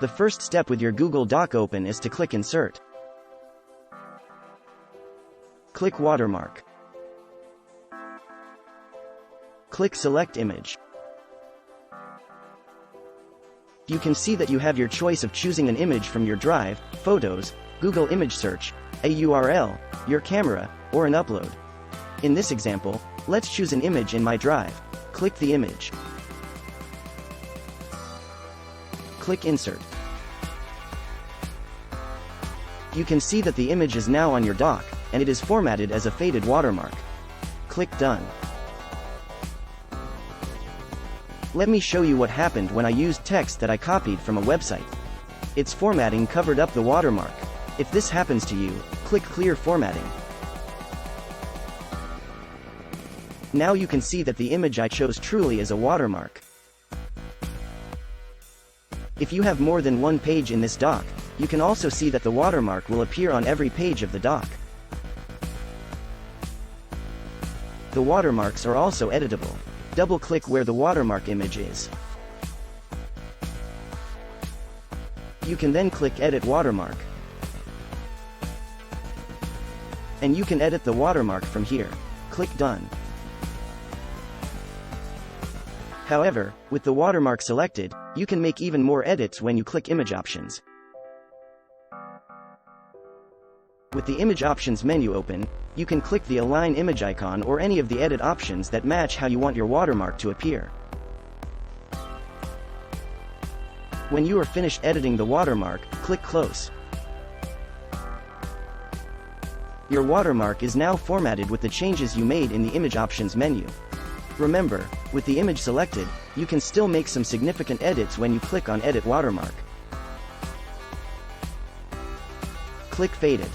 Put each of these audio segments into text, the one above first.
The first step with your Google Doc open is to click Insert. Click Watermark. Click Select Image. You can see that you have your choice of choosing an image from your Drive, Photos, Google Image Search, a URL, your camera, or an upload. In this example, let's choose an image in my Drive. Click the image. Click Insert. You can see that the image is now on your dock, and it is formatted as a faded watermark. Click Done. Let me show you what happened when I used text that I copied from a website. Its formatting covered up the watermark. If this happens to you, click Clear Formatting. Now you can see that the image I chose truly is a watermark. If you have more than one page in this doc, you can also see that the watermark will appear on every page of the doc. The watermarks are also editable. Double-click where the watermark image is. You can then click Edit Watermark. And you can edit the watermark from here. Click Done. However, with the watermark selected, you can make even more edits when you click Image Options. With the Image Options menu open, you can click the Align Image icon or any of the edit options that match how you want your watermark to appear. When you are finished editing the watermark, click Close. Your watermark is now formatted with the changes you made in the Image Options menu. Remember, with the image selected, you can still make some significant edits when you click on Edit Watermark. Click Faded.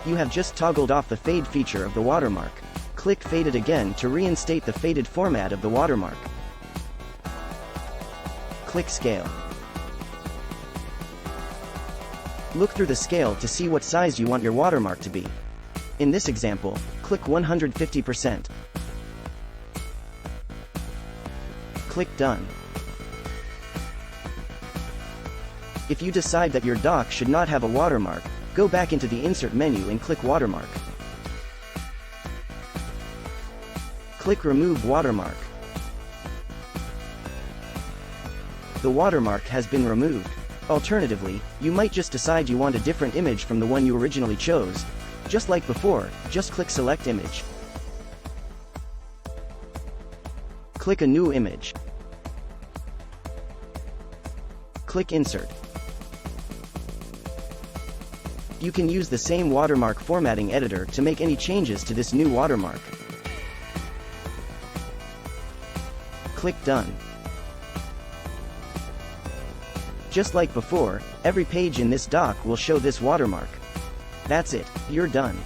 You have just toggled off the fade feature of the watermark. Click Faded again to reinstate the faded format of the watermark. Click Scale. Look through the scale to see what size you want your watermark to be. In this example, click 150%. Click Done. If you decide that your doc should not have a watermark, go back into the Insert menu and click Watermark. Click Remove Watermark. The watermark has been removed. Alternatively, you might just decide you want a different image from the one you originally chose. Just like before, just click Select Image. Click a new image. Click Insert. You can use the same watermark formatting editor to make any changes to this new watermark. Click Done. Just like before, every page in this doc will show this watermark. That's it, you're done.